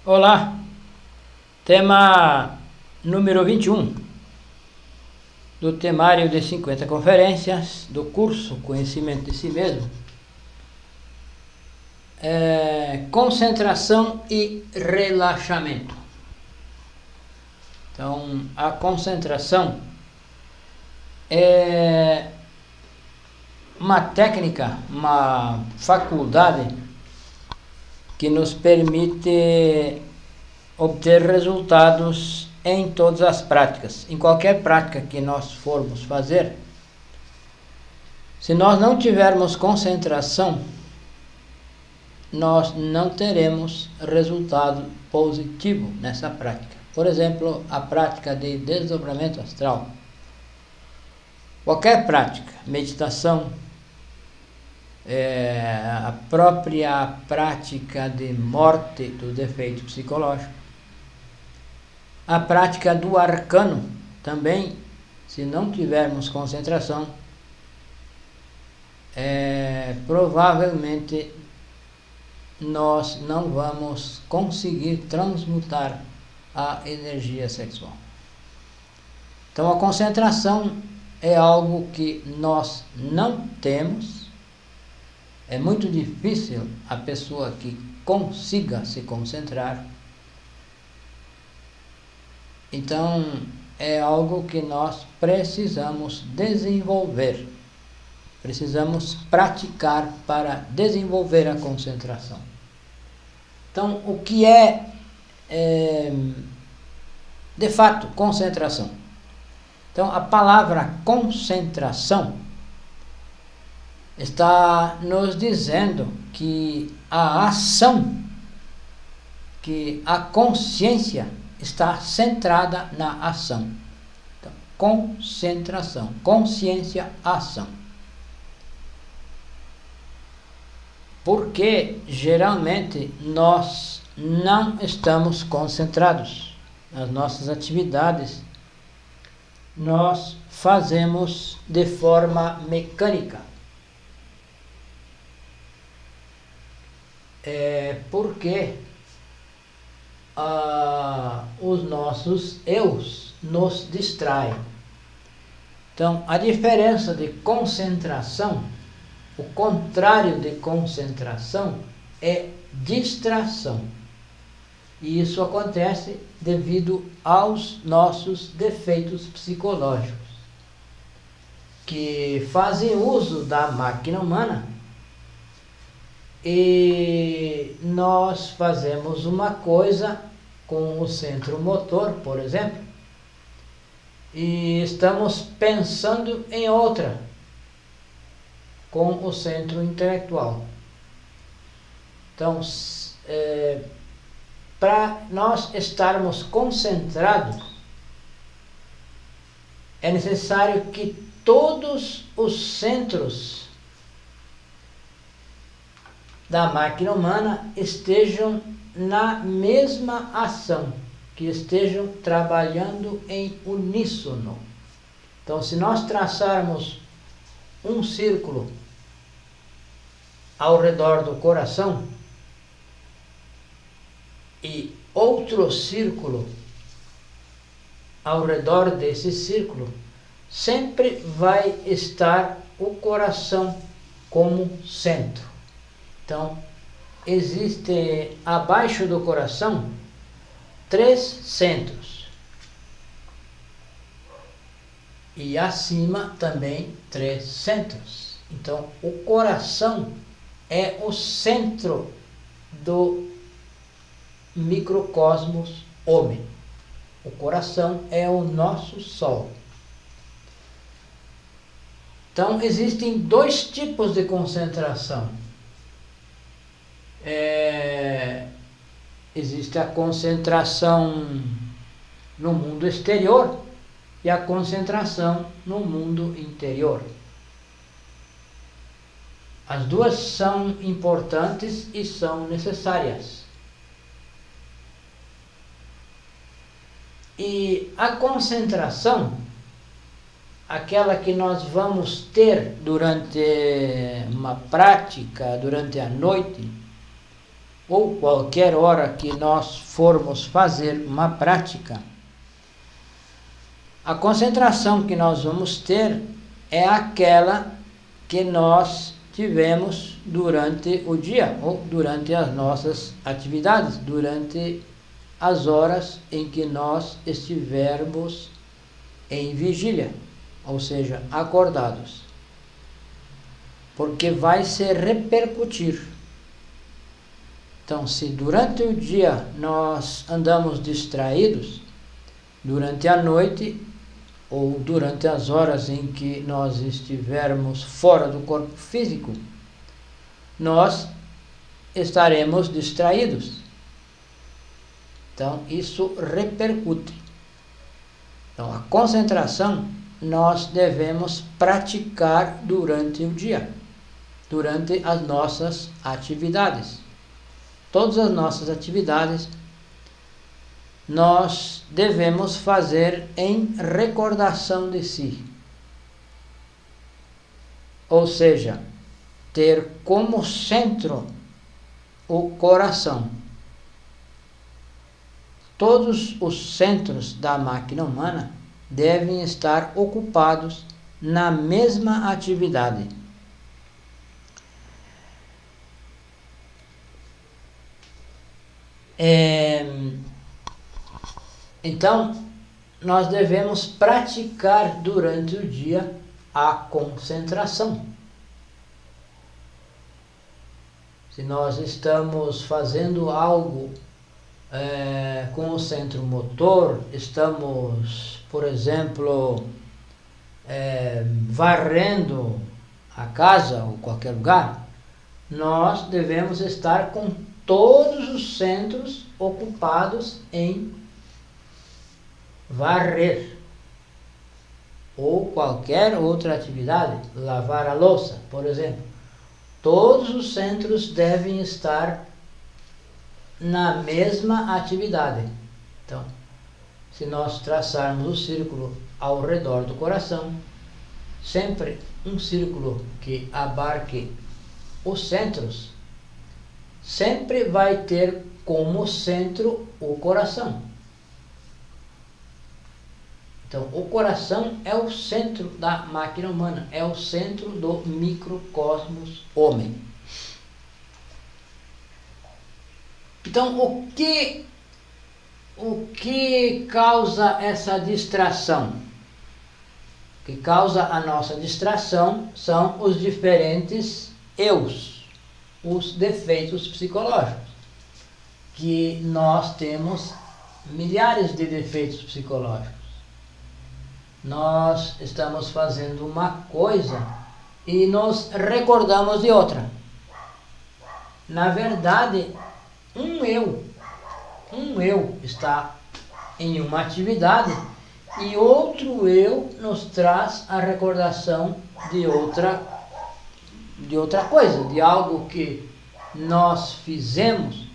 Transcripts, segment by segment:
Olá, tema número 21 do temário de 50 conferências do curso Conhecimento de Si Mesmo. Concentração e relaxamento. Então, a concentração é uma técnica, uma faculdade que nos permite obter resultados em todas as práticas. Em qualquer prática que nós formos fazer, se nós não tivermos concentração, nós não teremos resultado positivo nessa prática. Por exemplo, a prática de desdobramento astral. Qualquer prática, meditação, a própria prática de morte do defeito psicológico, a prática do arcano também, se não tivermos concentração, provavelmente nós não vamos conseguir transmutar a energia sexual. Então a concentração é algo que nós não temos. É muito difícil a pessoa que consiga se concentrar. Então, é algo que nós precisamos desenvolver. Precisamos praticar para desenvolver a concentração. Então, o que é de fato concentração? Então, a palavra concentração está nos dizendo que a ação, que a consciência está centrada na ação. Então, concentração, consciência, ação. Porque geralmente nós não estamos concentrados nas nossas atividades. Nós fazemos de forma mecânica. Porque os nossos eus nos distraem. Então, a diferença de concentração, o contrário de concentração, é distração. E isso acontece devido aos nossos defeitos psicológicos, que fazem uso da máquina humana. E nós fazemos uma coisa com o centro motor, por exemplo, e estamos pensando em outra com o centro intelectual. Então, para nós estarmos concentrados, é necessário que todos os centros da máquina humana estejam na mesma ação, que estejam trabalhando em uníssono. Então, se nós traçarmos um círculo ao redor do coração e outro círculo ao redor desse círculo, sempre vai estar o coração como centro. Então, existe abaixo do coração 3 centros e acima também 3 centros. Então, o coração é o centro do microcosmos homem. O coração é o nosso sol. Então, existem 2 tipos de concentração. Existe a concentração no mundo exterior e a concentração no mundo interior. As duas são importantes e são necessárias. E a concentração, aquela que nós vamos ter durante uma prática, durante a noite, ou qualquer hora que nós formos fazer uma prática, a concentração que nós vamos ter é aquela que nós tivemos durante o dia ou durante as nossas atividades, durante as horas em que nós estivermos em vigília, ou seja, acordados, porque vai se repercutir. Então, se durante o dia nós andamos distraídos, durante a noite ou durante as horas em que nós estivermos fora do corpo físico, nós estaremos distraídos. Então, isso repercute. Então, a concentração nós devemos praticar durante o dia, durante as nossas atividades. Todas as nossas atividades nós devemos fazer em recordação de si. Ou seja, ter como centro o coração. Todos os centros da máquina humana devem estar ocupados na mesma atividade. Então, nós devemos praticar durante o dia a concentração. Se nós estamos fazendo algo com o centro motor, estamos, por exemplo, varrendo a casa ou qualquer lugar, nós devemos estar com todos os centros ocupados em varrer ou qualquer outra atividade, lavar a louça, por exemplo. Todos os centros devem estar na mesma atividade. Então, se nós traçarmos o círculo ao redor do coração, sempre um círculo que abarque os centros, sempre vai ter como centro o coração. Então, o coração é o centro da máquina humana, é o centro do microcosmos homem. Então, o que causa essa distração? O que causa a nossa distração são os diferentes eus, os defeitos psicológicos, que nós temos milhares de defeitos psicológicos. Nós estamos fazendo uma coisa e nos recordamos de outra. Na verdade, um eu está em uma atividade e outro eu nos traz a recordação de outra coisa, de algo que nós fizemos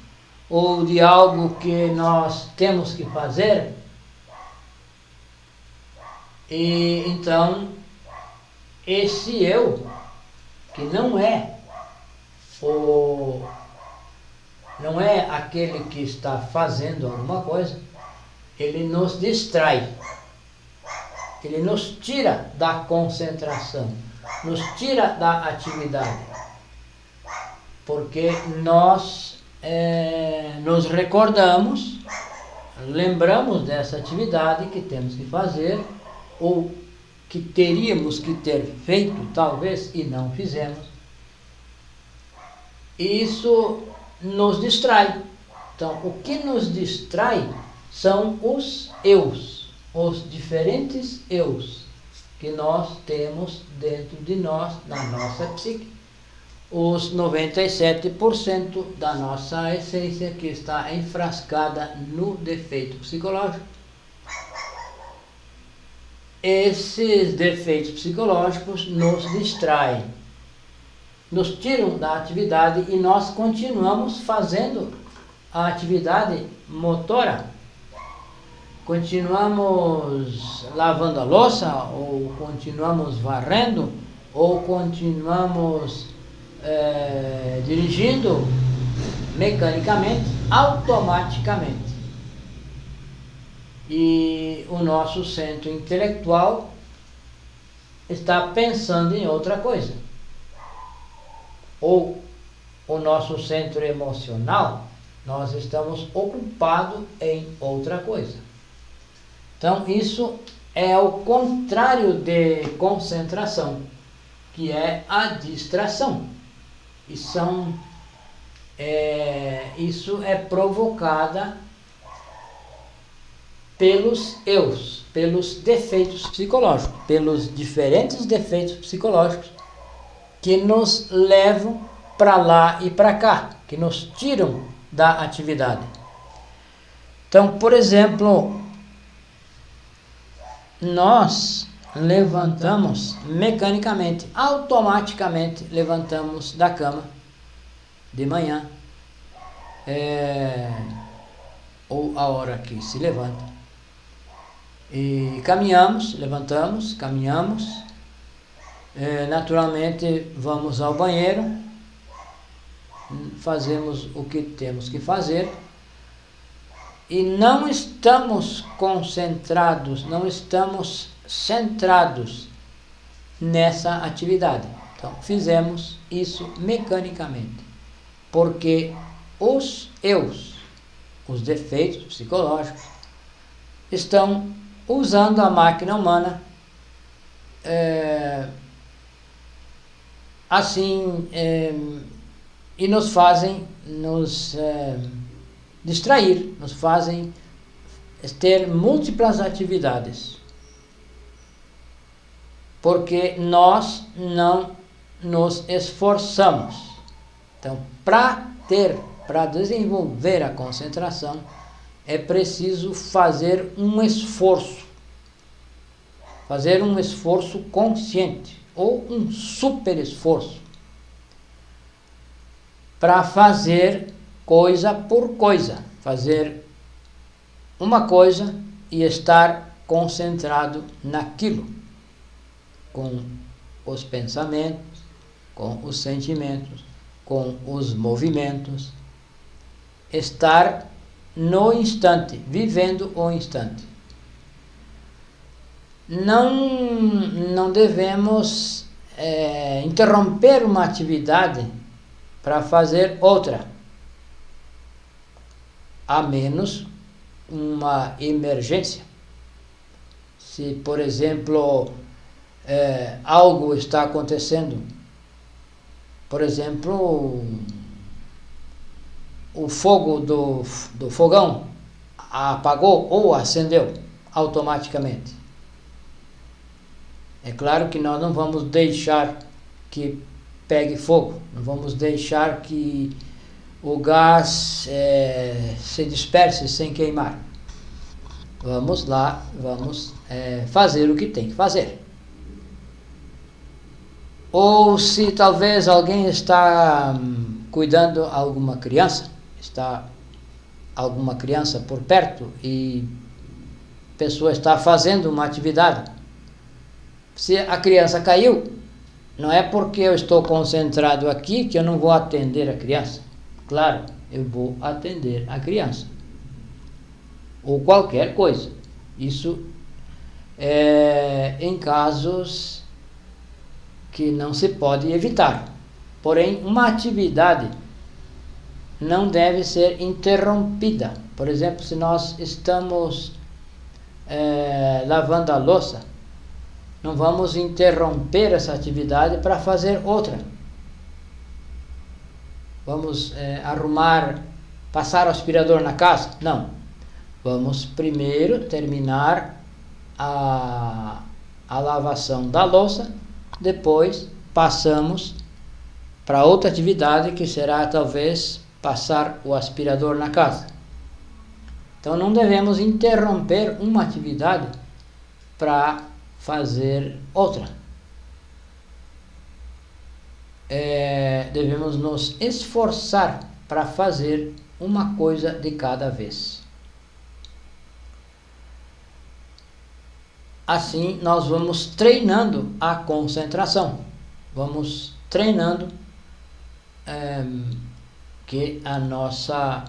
ou de algo que nós temos que fazer. E então, esse eu, que não é aquele que está fazendo alguma coisa, ele nos distrai, ele nos tira da concentração, nos tira da atividade, porque nós nos recordamos, lembramos dessa atividade que temos que fazer, ou que teríamos que ter feito, talvez, e não fizemos. Isso nos distrai. Então, o que nos distrai são os eus, os diferentes eus que nós temos dentro de nós, na nossa psique. Os 97% da nossa essência que está enfrascada no defeito psicológico. Esses defeitos psicológicos nos distraem, nos tiram da atividade e nós continuamos fazendo a atividade motora. Continuamos lavando a louça, ou continuamos varrendo, ou continuamos dirigindo, mecanicamente, automaticamente. E o nosso centro intelectual está pensando em outra coisa. Ou o nosso centro emocional, nós estamos ocupados em outra coisa. Então, isso é o contrário de concentração, que é a distração. Isso é provocada pelos eus, pelos defeitos psicológicos, pelos diferentes defeitos psicológicos que nos levam para lá e para cá, que nos tiram da atividade. Então, por exemplo, nós levantamos mecanicamente, automaticamente levantamos da cama de manhã, ou a hora que se levanta, e caminhamos, levantamos, caminhamos, naturalmente vamos ao banheiro, fazemos o que temos que fazer, e não estamos concentrados, não estamos centrados nessa atividade. Então, fizemos isso mecanicamente, porque os eus, os defeitos psicológicos, estão usando a máquina humana e nos fazem distrair, nos fazem ter múltiplas atividades, porque nós não nos esforçamos. Então, para desenvolver a concentração, é preciso fazer um esforço consciente, ou um super esforço, para fazer coisa por coisa, fazer uma coisa e estar concentrado naquilo, com os pensamentos, com os sentimentos, com os movimentos, estar no instante, vivendo o instante. Não devemos interromper uma atividade para fazer outra, a menos uma emergência. Se, por exemplo, algo está acontecendo, por exemplo, o fogo do fogão apagou ou acendeu automaticamente. É claro que nós não vamos deixar que pegue fogo, não vamos deixar que o gás se disperse sem queimar. Vamos lá, vamos fazer o que tem que fazer. Ou se talvez alguém está cuidando de alguma criança, está alguma criança por perto e a pessoa está fazendo uma atividade. Se a criança caiu, não é porque eu estou concentrado aqui que eu não vou atender a criança. Claro, eu vou atender a criança. Ou qualquer coisa. Isso em casos que não se pode evitar. Porém, uma atividade não deve ser interrompida. Por exemplo, se nós estamos lavando a louça, não vamos interromper essa atividade para fazer outra. Vamos passar o aspirador na casa? Não. Vamos primeiro terminar a lavação da louça, depois passamos para outra atividade que será talvez passar o aspirador na casa. Então não devemos interromper uma atividade para fazer outra. Devemos nos esforçar para fazer uma coisa de cada vez. Assim nós vamos treinando a concentração, vamos treinando que a nossa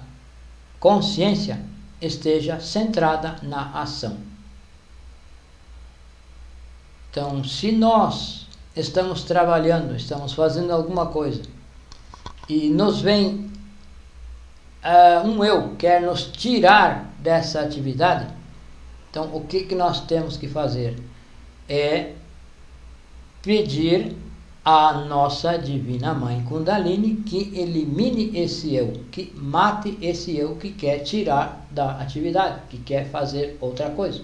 consciência esteja centrada na ação. Então, se nós estamos trabalhando, estamos fazendo alguma coisa e nos vem um eu quer nos tirar dessa atividade, então o que nós temos que fazer? É pedir à nossa Divina Mãe Kundalini que elimine esse eu, que mate esse eu que quer tirar da atividade, que quer fazer outra coisa.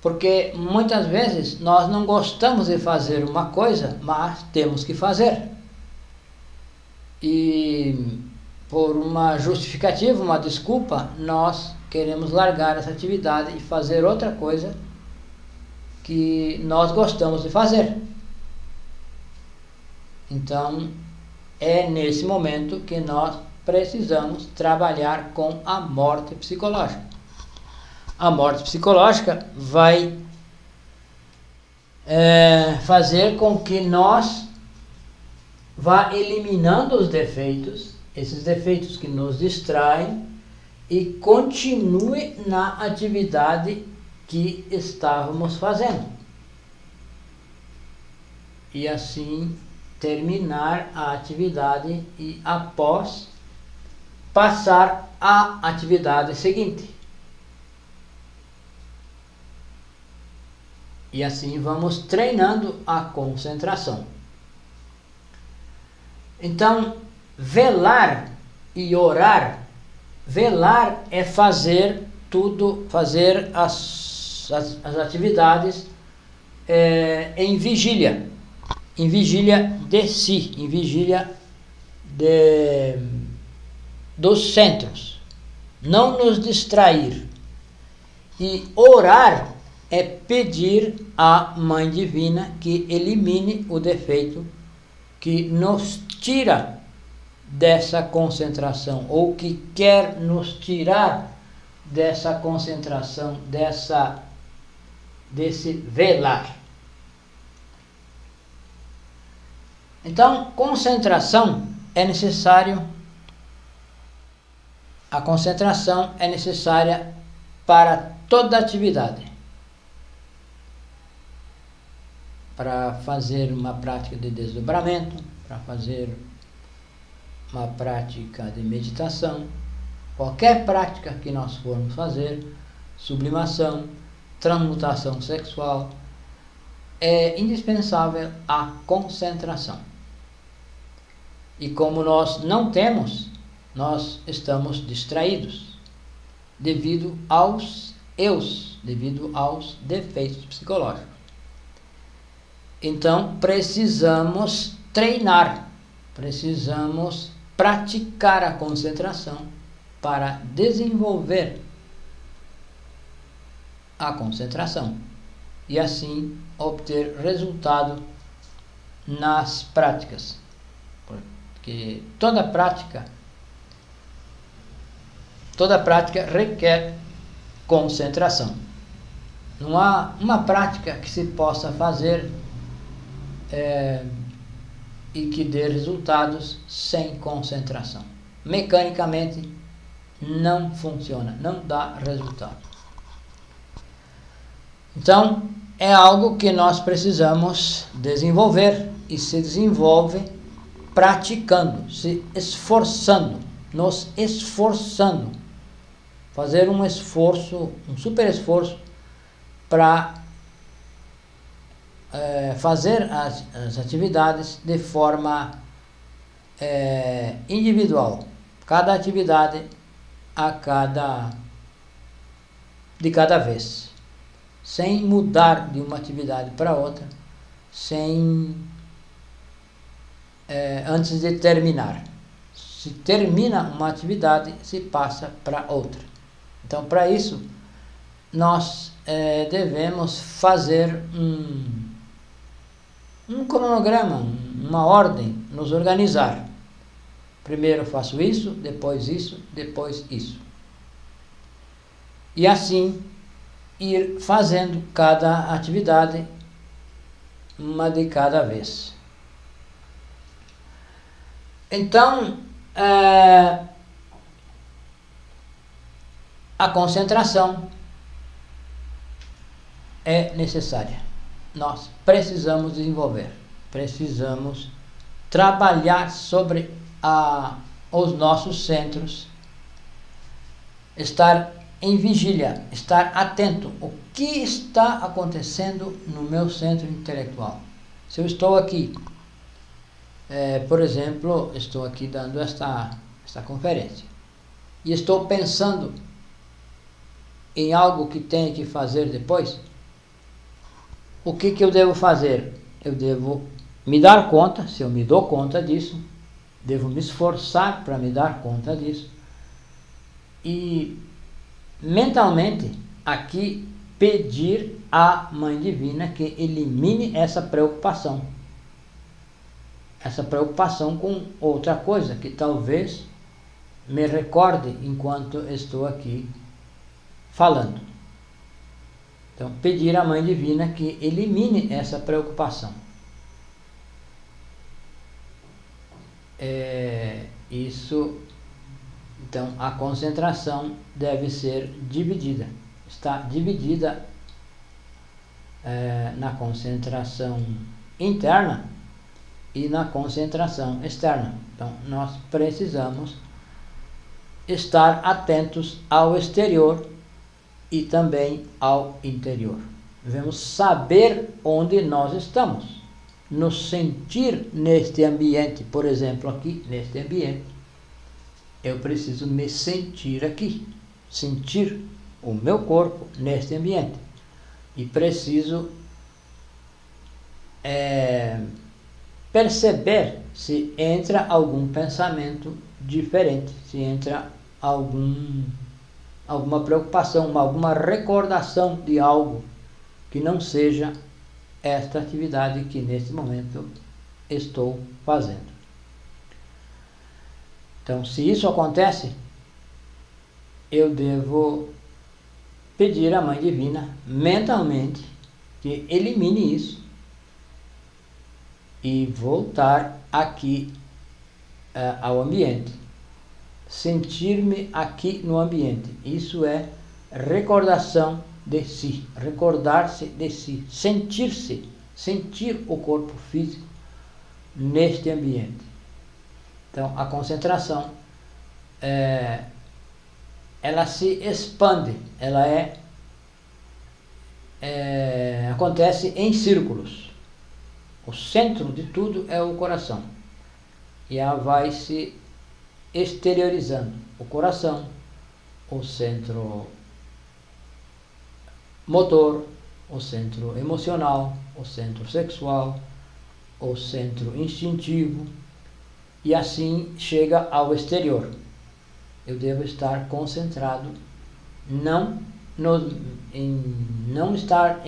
Porque muitas vezes nós não gostamos de fazer uma coisa, mas temos que fazer. E por uma justificativa, uma desculpa, nós queremos largar essa atividade e fazer outra coisa que nós gostamos de fazer. Então, é nesse momento que nós precisamos trabalhar com a morte psicológica. A morte psicológica vai fazer com que nós vá eliminando os defeitos, esses defeitos que nos distraem, e continue na atividade que estávamos fazendo. E assim terminar a atividade e após passar à atividade seguinte. E assim vamos treinando a concentração. Então, velar e orar. Velar é fazer tudo, fazer as atividades em vigília de si, em vigília dos centros, não nos distrair. E orar é pedir à Mãe Divina que elimine o defeito que nos tira dessa concentração, ou que quer nos tirar dessa concentração, desse velar. Então, concentração é necessário. A concentração é necessária para toda atividade. Para fazer uma prática de desdobramento, para fazer uma prática de meditação, qualquer prática que nós formos fazer, sublimação, transmutação sexual, é indispensável a concentração. E como nós não temos, nós estamos distraídos devido aos eus, devido aos defeitos psicológicos. Então, precisamos treinar, precisamos praticar a concentração para desenvolver a concentração e assim obter resultado nas práticas. Porque toda prática requer concentração. Não há uma prática que se possa fazer e que dê resultados sem concentração. Mecanicamente não funciona, não dá resultado. Então, é algo que nós precisamos desenvolver, e se desenvolve praticando, se esforçando, nos esforçando, fazer um esforço, um super esforço para fazer as atividades de forma individual, cada atividade de cada vez, sem mudar de uma atividade para outra, antes de terminar. Se termina uma atividade, se passa para outra. Então, para isso, nós devemos fazer um cronograma, uma ordem, nos organizar. Primeiro faço isso, depois isso, depois isso. E assim ir fazendo cada atividade, uma de cada vez. Então, a concentração é necessária. Nós precisamos desenvolver, precisamos trabalhar sobre os nossos centros, estar em vigília, estar atento. O que está acontecendo no meu centro intelectual? Se eu estou aqui, por exemplo, estou aqui dando esta conferência e estou pensando em algo que tenho que fazer depois, o que eu devo fazer? Eu devo me dar conta, se eu me dou conta disso, devo me esforçar para me dar conta disso e mentalmente aqui pedir à Mãe Divina que elimine essa preocupação com outra coisa que talvez me recorde enquanto estou aqui falando. Então, pedir à Mãe Divina que elimine essa preocupação. Então, a concentração deve ser dividida. Está dividida na concentração interna e na concentração externa. Então, nós precisamos estar atentos ao exterior e também ao interior. Devemos saber onde nós estamos, nos sentir neste ambiente. Por exemplo, aqui neste ambiente, eu preciso me sentir aqui, sentir o meu corpo neste ambiente, e preciso perceber se entra algum pensamento diferente, se entra alguma preocupação, alguma recordação de algo que não seja esta atividade que neste momento estou fazendo. Então, se isso acontece, eu devo pedir à Mãe Divina mentalmente que elimine isso e voltar aqui ao ambiente. Sentir-me aqui no ambiente. Isso é recordação de si, recordar-se de si, sentir o corpo físico neste ambiente. Então, a concentração, ela se expande, ela acontece em círculos. O centro de tudo é o coração. E ela vai se exteriorizando. O coração, o centro motor, o centro emocional, o centro sexual, o centro instintivo, e assim chega ao exterior. Eu devo estar concentrado, não estar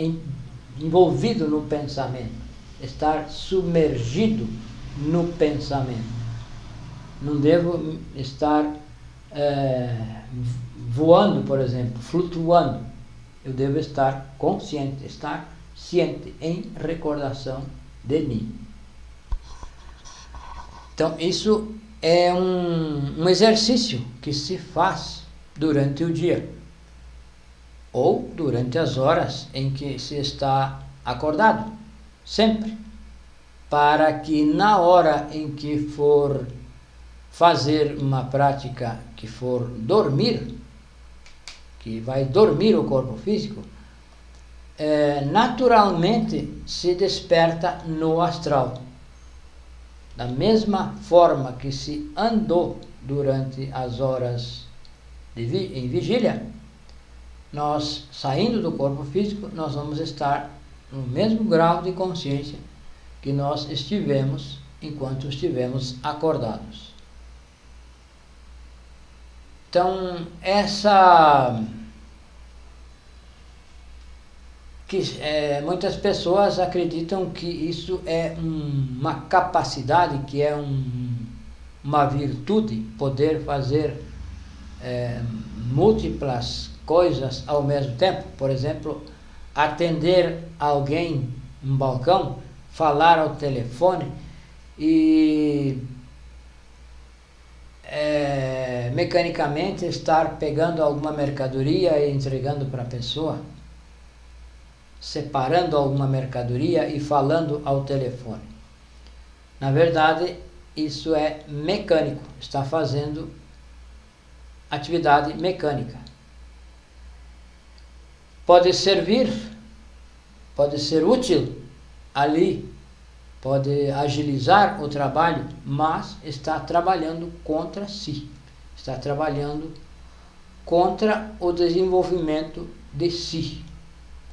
envolvido no pensamento, estar submergido no pensamento. Não devo estar voando, por exemplo, flutuando. Eu devo estar consciente, estar ciente, em recordação de mim. Então, isso é um exercício que se faz durante o dia ou durante as horas em que se está acordado, sempre, para que na hora em que for fazer uma prática, que for dormir, que vai dormir o corpo físico, naturalmente se desperta no astral. Da mesma forma que se andou durante as horas em vigília, nós, saindo do corpo físico, nós vamos estar no mesmo grau de consciência que nós estivemos enquanto estivemos acordados. Então, muitas pessoas acreditam que isso é uma capacidade, que é uma virtude, poder fazer múltiplas coisas ao mesmo tempo. Por exemplo, atender alguém no balcão, falar ao telefone e mecanicamente estar pegando alguma mercadoria e entregando para a pessoa, separando alguma mercadoria e falando ao telefone. Na verdade, isso é mecânico, está fazendo atividade mecânica. Pode servir, pode ser útil ali, pode agilizar o trabalho, mas está trabalhando contra si, está trabalhando contra o desenvolvimento de si,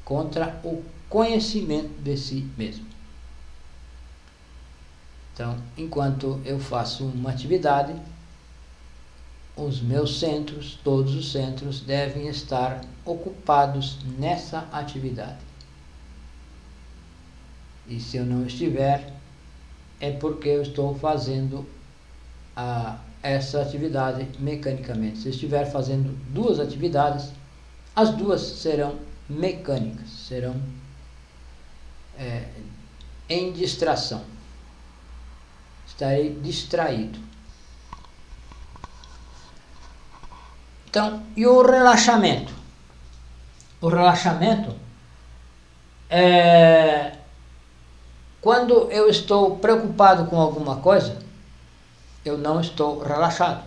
contra o conhecimento de si mesmo. Então, enquanto eu faço uma atividade, os meus centros, todos os centros, devem estar ocupados nessa atividade. E se eu não estiver, é porque eu estou fazendo essa atividade mecanicamente. Se eu estiver fazendo duas atividades, as duas serão mecânicas, serão em distração. Estarei distraído. Então, e o relaxamento? O relaxamento é quando eu estou preocupado com alguma coisa, eu não estou relaxado.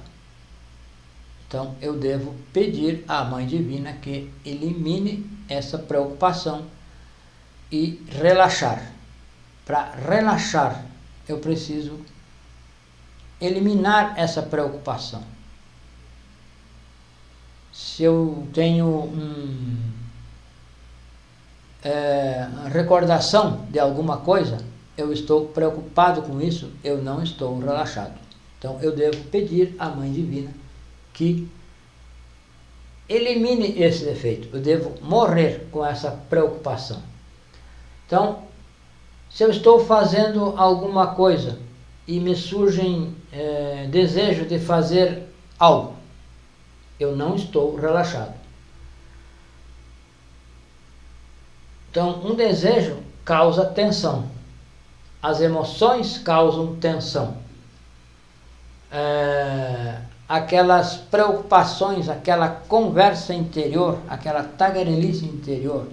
Então, eu devo pedir à Mãe Divina que elimine essa preocupação e relaxar. Para relaxar, eu preciso eliminar essa preocupação. Se eu tenho recordação de alguma coisa, eu estou preocupado com isso, eu não estou relaxado. Então eu devo pedir à Mãe Divina que elimine esse defeito. Eu devo morrer com essa preocupação. Então, se eu estou fazendo alguma coisa e me surgem desejo de fazer algo, eu não estou relaxado. Então, um desejo causa tensão. As emoções causam tensão. Aquelas preocupações, aquela conversa interior, aquela tagarelice interior,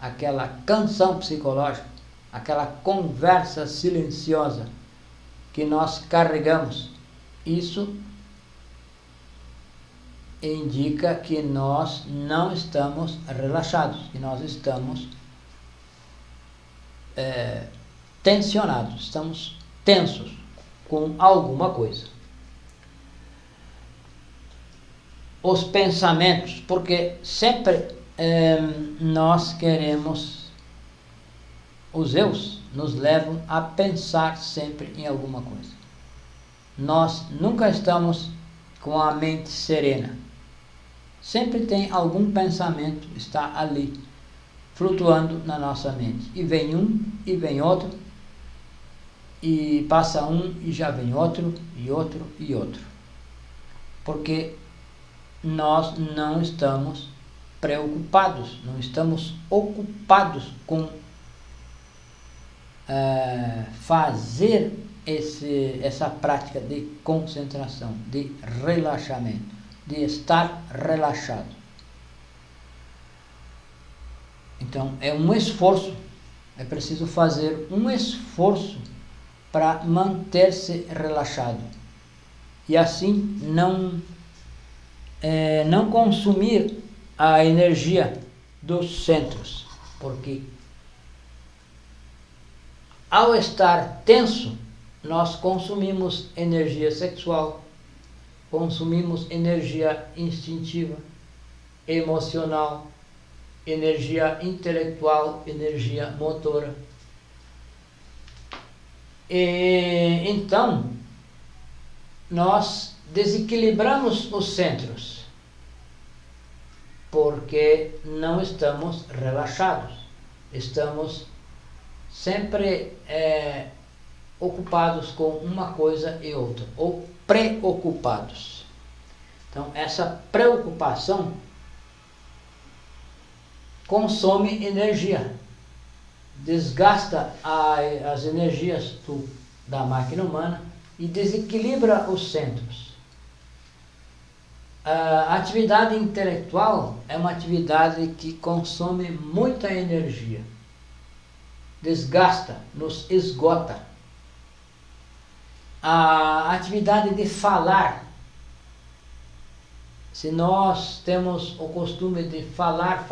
aquela canção psicológica, aquela conversa silenciosa que nós carregamos, isso indica que nós não estamos relaxados, que nós estamos tensionados, estamos tensos com alguma coisa. Os pensamentos, porque sempre nós queremos, os eus nos levam a pensar sempre em alguma coisa. Nós nunca estamos com a mente serena. Sempre tem algum pensamento, está ali, flutuando na nossa mente. E vem um, e vem outro, e passa um, e já vem outro, e outro, e outro. Porque nós não estamos preocupados, não estamos ocupados com fazer essa prática de concentração, de relaxamento, de estar relaxado. Então é um esforço, é preciso fazer um esforço para manter-se relaxado e assim não consumir a energia dos centros, porque ao estar tenso, nós consumimos energia sexual, consumimos energia instintiva, emocional, energia intelectual, energia motora. E então, nós desequilibramos os centros, porque não estamos relaxados, estamos sempre ocupados com uma coisa e outra, ou preocupados. Então, essa preocupação consome energia, desgasta as energias da máquina humana e desequilibra os centros. A atividade intelectual é uma atividade que consome muita energia, desgasta, nos esgota. A atividade de falar, se nós temos o costume de falar,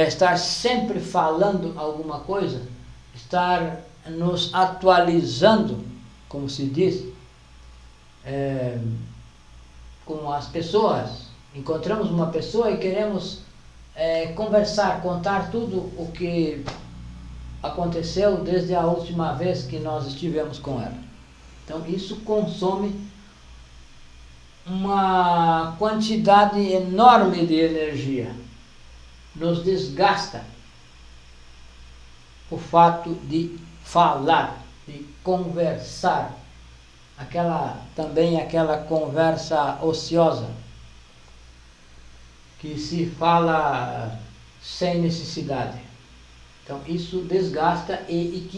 estar sempre falando alguma coisa, estar nos atualizando, como se diz, com as pessoas. Encontramos uma pessoa e queremos conversar, contar tudo o que aconteceu desde a última vez que nós estivemos com ela. Então isso consome uma quantidade enorme de energia, nos desgasta o fato de falar, de conversar, aquela conversa ociosa, que se fala sem necessidade. Então isso desgasta e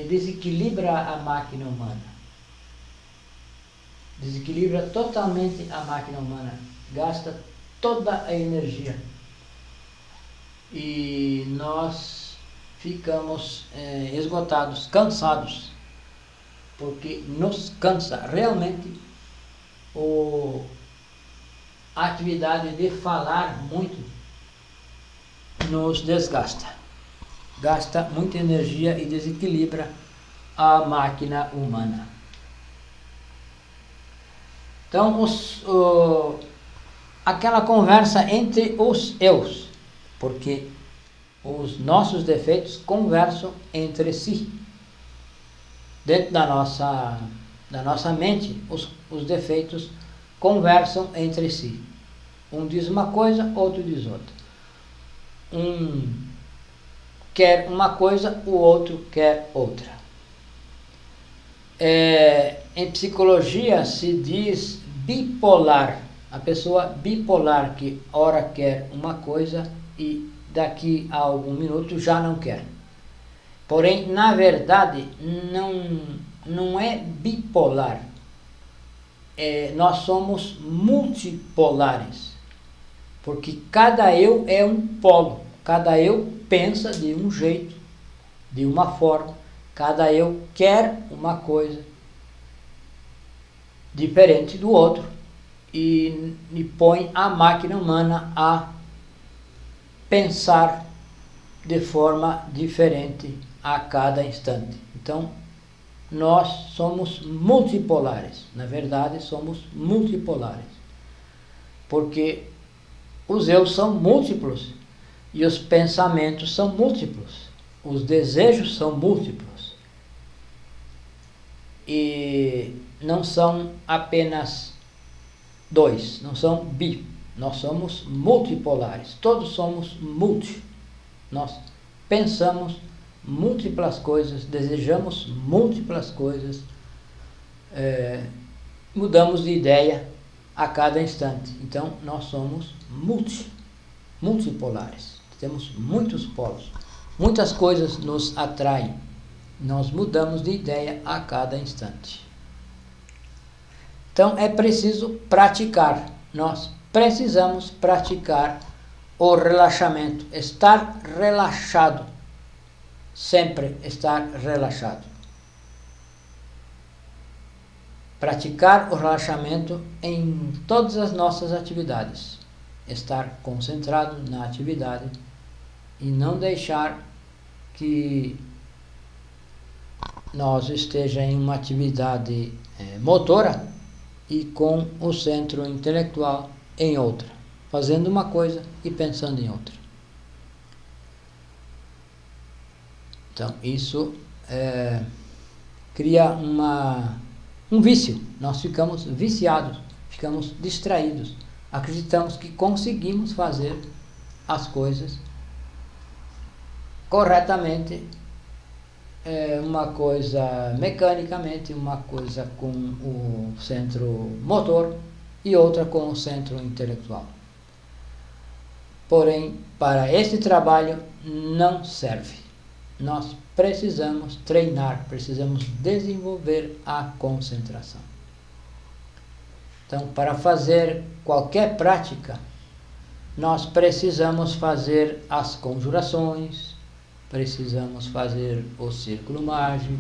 desequilibra a máquina humana. Desequilibra totalmente a máquina humana, gasta toda a energia. E nós ficamos esgotados, cansados, porque nos cansa realmente a atividade de falar muito, nos desgasta, gasta muita energia e desequilibra a máquina humana. Então aquela conversa entre os eus, porque os nossos defeitos conversam entre si. Dentro da nossa mente, os defeitos conversam entre si. Um diz uma coisa, outro diz outra. Um quer uma coisa, o outro quer outra. Em psicologia se diz bipolar. A pessoa bipolar, que ora quer uma coisa e daqui a algum minuto já não quer. Porém, na verdade, não é bipolar. Nós somos multipolares, porque cada eu é um polo, cada eu pensa de um jeito, de uma forma, cada eu quer uma coisa diferente do outro e põe a máquina humana a pensar de forma diferente a cada instante. Então, nós somos multipolares. Na verdade, somos multipolares. Porque os eu são múltiplos e os pensamentos são múltiplos. Os desejos são múltiplos. E não são apenas dois, não são bi. Nós somos multipolares. Todos somos multi. Nós pensamos múltiplas coisas, desejamos múltiplas coisas, mudamos de ideia a cada instante. Então, nós somos multipolares. Temos muitos polos. Muitas coisas nos atraem. Nós mudamos de ideia a cada instante. Então, é preciso praticar. Nós precisamos praticar o relaxamento, estar relaxado, sempre estar relaxado. Praticar o relaxamento em todas as nossas atividades, estar concentrado na atividade e não deixar que nós esteja em uma atividade motora e com o centro intelectual em outra, fazendo uma coisa e pensando em outra. Então, isso cria um vício. Nós ficamos viciados, ficamos distraídos. Acreditamos que conseguimos fazer as coisas corretamente, uma coisa mecanicamente, uma coisa com o centro motor e outra com o centro intelectual. Porém, para este trabalho não serve. Nós precisamos treinar, precisamos desenvolver a concentração. Então, para fazer qualquer prática, nós precisamos fazer as conjurações, precisamos fazer o círculo mágico,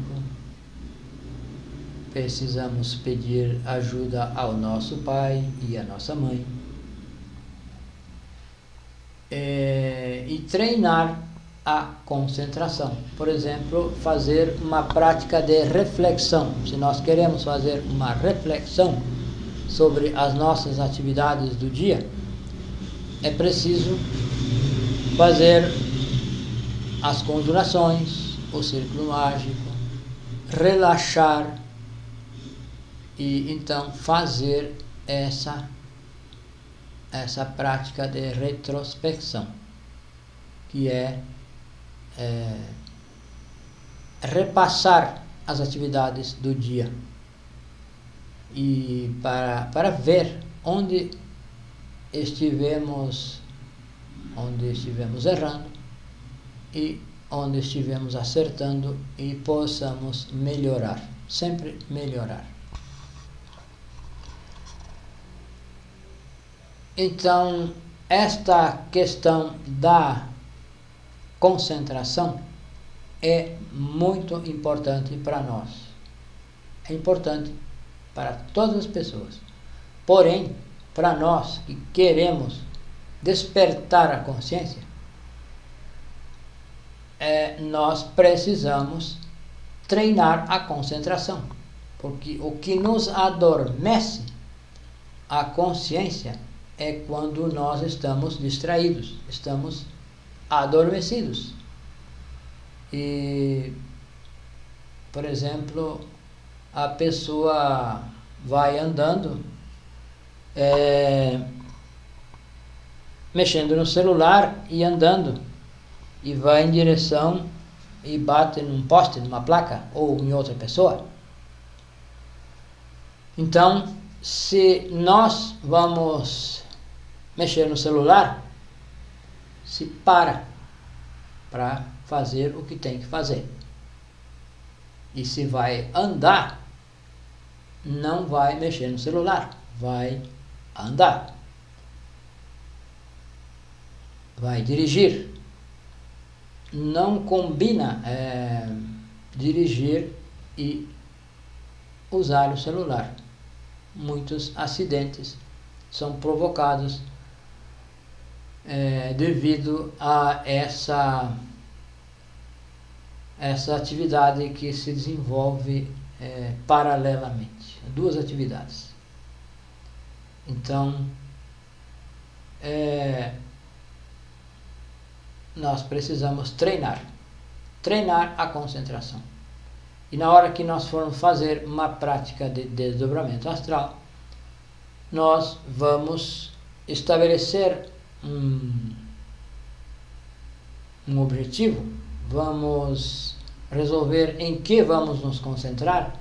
precisamos pedir ajuda ao nosso pai e à nossa mãe, e treinar a concentração. Por exemplo, fazer uma prática de reflexão. Se nós queremos fazer uma reflexão sobre as nossas atividades do dia, é preciso fazer as conjurações, o círculo mágico, relaxar e então fazer essa prática de retrospecção, que é repassar as atividades do dia e para ver onde estivemos errando e onde estivemos acertando e possamos melhorar, sempre melhorar. Então, esta questão da concentração é muito importante para nós. É importante para todas as pessoas. Porém, para nós que queremos despertar a consciência, nós precisamos treinar a concentração. Porque o que nos adormece a consciência é quando nós estamos distraídos, estamos adormecidos. E, por exemplo, a pessoa vai andando, mexendo no celular e andando, e vai em direção e bate num poste, numa placa, ou em outra pessoa. Então, se nós vamos mexer no celular, se para fazer o que tem que fazer. E se vai andar, não vai mexer no celular, vai andar. Vai dirigir. Não combina dirigir e usar o celular. Muitos acidentes são provocados devido a essa atividade que se desenvolve paralelamente, duas atividades. Então, nós precisamos treinar a concentração. E na hora que nós formos fazer uma prática de desdobramento astral, nós vamos estabelecer um objetivo, vamos resolver em que vamos nos concentrar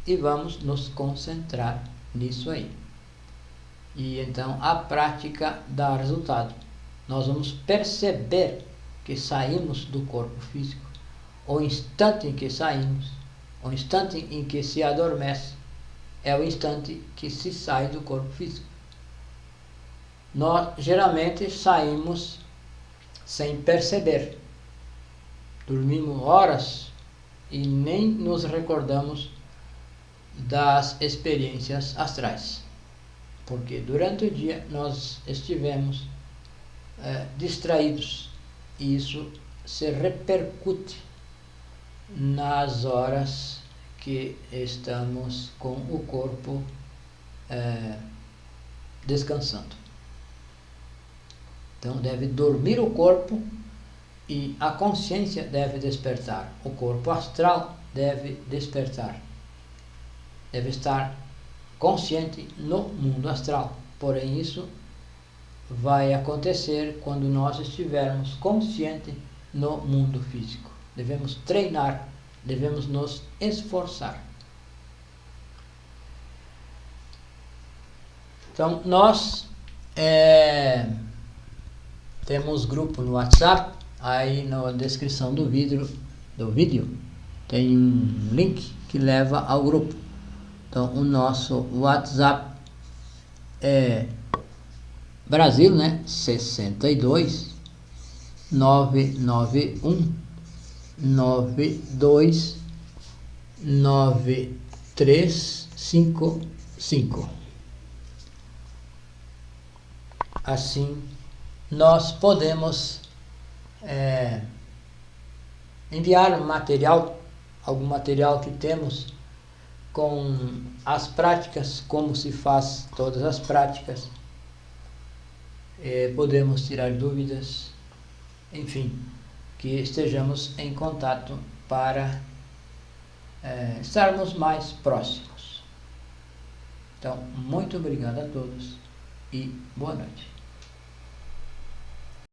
e vamos nos concentrar nisso aí. E então a prática dá resultado. Nós vamos perceber que saímos do corpo físico, o instante em que saímos, o instante em que se adormece, é o instante que se sai do corpo físico. Nós geralmente saímos sem perceber. Dormimos horas e nem nos recordamos das experiências astrais, porque durante o dia nós estivemos distraídos, e isso se repercute nas horas que estamos com o corpo descansando. Então deve dormir o corpo e a consciência deve despertar. O corpo astral deve despertar. Deve estar consciente no mundo astral. Porém, isso vai acontecer quando nós estivermos conscientes no mundo físico. Devemos treinar, devemos nos esforçar. Então, nós temos grupo no WhatsApp, aí na descrição do vídeo do vídeo tem um link que leva ao grupo. Então o nosso WhatsApp é Brasil, né? 62 991 92 9355. Assim nós podemos enviar algum material que temos com as práticas, como se faz todas as práticas. Podemos tirar dúvidas, enfim, que estejamos em contato para estarmos mais próximos. Então, muito obrigado a todos e boa noite.